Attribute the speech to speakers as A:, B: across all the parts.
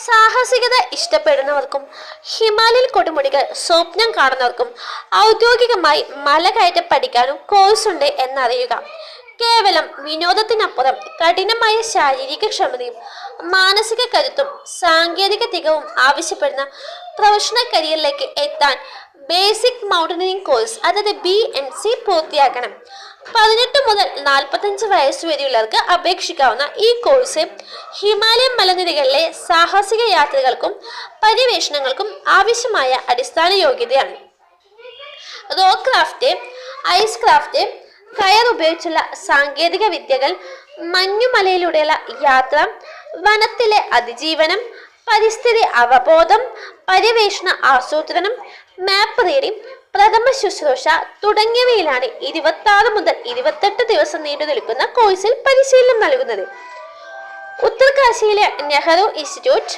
A: സാഹസികത ഇഷ്ടപ്പെടുന്നവർക്കും ഹിമാലയൻ കൊടുമുടികൾ സ്വപ്നം കാണുന്നവർക്കും ഔദ്യോഗികമായി മലകയറ്റം പഠിക്കാനും കോഴ്സുണ്ട് എന്നറിയുക. കേവലം വിനോദത്തിനപ്പുറം കഠിനമായ ശാരീരിക ക്ഷമതയും മാനസിക കരുത്തും സാങ്കേതിക തികവും ആവശ്യപ്പെടുന്ന പ്രൊഫഷണൽ കരിയറിലേക്ക് എത്താൻ ബേസിക് മൗണ്ടനിയറിംഗ് കോഴ്സ് അതായത് BMC പൂർത്തിയാക്കണം. 18 മുതൽ 45 വയസ്സ് വരെയുള്ളവർക്ക് അപേക്ഷിക്കാവുന്ന ഈ കോഴ്സ് ഹിമാലയൻ മലനിരകളിലെ സാഹസിക യാത്രകൾക്കും പര്യവേഷണങ്ങൾക്കും ആവശ്യമായ അടിസ്ഥാന യോഗ്യതയാണ്. റോക്ക് ക്രാഫ്റ്റ്, ഐസ് ക്രാഫ്റ്റ്, കയർ ഉപയോഗിച്ചുള്ള സാങ്കേതിക വിദ്യകൾ, മഞ്ഞുമലയിലൂടെയുള്ള യാത്ര, വനത്തിലെ അതിജീവനം, പരിസ്ഥിതി അവബോധം, പര്യവേഷണ ആസൂത്രണം, മാപ്പ് റീഡിംഗ്, പ്രഥമ ശുശ്രൂഷ തുടങ്ങിയവയിലാണ് 26 മുതൽ 28 ദിവസം നീണ്ടു നിൽക്കുന്ന കോഴ്സിൽ പരിശീലനം നൽകുന്നത്. ഉത്തർകാശിയിലെ നെഹ്റു ഇൻസ്റ്റിറ്റ്യൂട്ട്,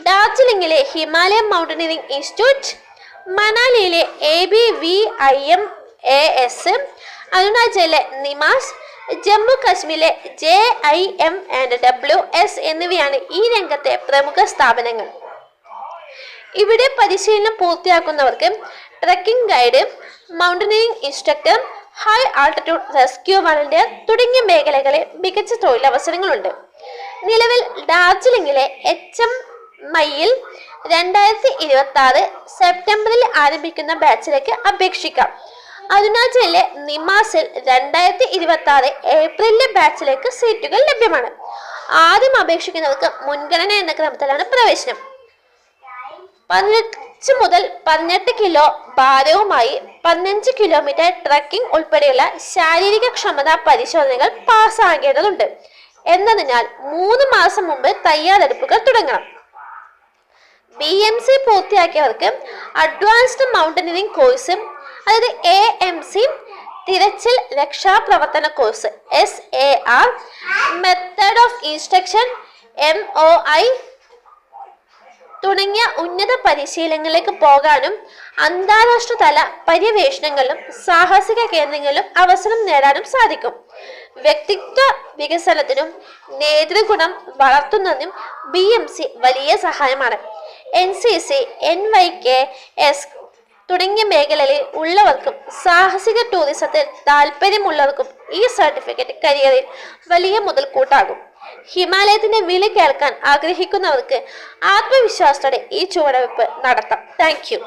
A: ഡാർജിലിംഗിലെ ഹിമാലയൻ മൗണ്ടനിയറിംഗ് ഇൻസ്റ്റിറ്റ്യൂട്ട്, മണാലിയിലെ ABVIMAS, അരുണാചലിലെ നിമാസ്, ജമ്മു കാശ്മീരിലെ JIMWS എന്നിവയാണ് ഈ രംഗത്തെ പ്രമുഖ സ്ഥാപനങ്ങൾ. ഇവിടെ പരിശീലനം പൂർത്തിയാക്കുന്നവർക്ക് trekking guide, mountaineering instructor, high altitude rescue volunteer തുടങ്ങിയ മേഖലകളിൽ മികച്ച തൊഴിലവസരങ്ങളുണ്ട്. നിലവിൽ ഡാർജിലിംഗിലെ HMIയിൽ 2026 സെപ്റ്റംബറിൽ ആരംഭിക്കുന്ന ബാച്ചിലേക്ക് അപേക്ഷിക്കാം. അരുണാചലിലെ നിമാസിൽ 2026 ഏപ്രിലിലെ ബാച്ചിലേക്ക് സീറ്റുകൾ ലഭ്യമാണ്. ആദ്യം അപേക്ഷിക്കുന്നവർക്ക് മുൻഗണന എന്ന ക്രമത്തിലാണ് പ്രവേശനം. 15 മുതൽ 18 കിലോ ഭാരവുമായി 15 കിലോമീറ്റർ ട്രക്കിംഗ് ഉൾപ്പെടെയുള്ള ശാരീരിക ക്ഷമതാ പരിശോധനകൾ പാസ്സാകേണ്ടതുണ്ട് എന്നതിനാൽ 3 മാസം മുമ്പ് തയ്യാറെടുപ്പുകൾ തുടങ്ങണം. BMC പൂർത്തിയാക്കിയവർക്ക് അഡ്വാൻസ്ഡ് മൗണ്ടനിയറിംഗ് കോഴ്സ് അതായത് AMC, തിരച്ചിൽ രക്ഷാപ്രവർത്തന course SAR, method of instruction MOI തുടങ്ങിയ ഉന്നത പരിശീലനങ്ങളിലേക്ക് പോകാനും അന്താരാഷ്ട്ര തല പര്യവേഷണങ്ങളിലും സാഹസിക കേന്ദ്രങ്ങളിലും അവസരം നേടാനും സാധിക്കും. വ്യക്തിത്വ വികസനത്തിനും നേതൃഗുണം വളർത്തുന്നതിനും BMC വലിയ സഹായമാണ്. NCC, NYKS തുടങ്ങിയ മേഖലകളിൽ ഉള്ളവർക്കും സാഹസിക ടൂറിസത്തിൽ താല്പര്യമുള്ളവർക്കും ഈ സർട്ടിഫിക്കറ്റ് കരിയറിൽ വലിയ മുതൽക്കൂട്ടാകും. ഹിമാലയത്തിന്റെ വിളി കേൾക്കാൻ ആഗ്രഹിക്കുന്നവർക്ക് ആത്മവിശ്വാസത്തോടെ ഈ ചുവടുവയ്പ് നടത്താം. Thank you.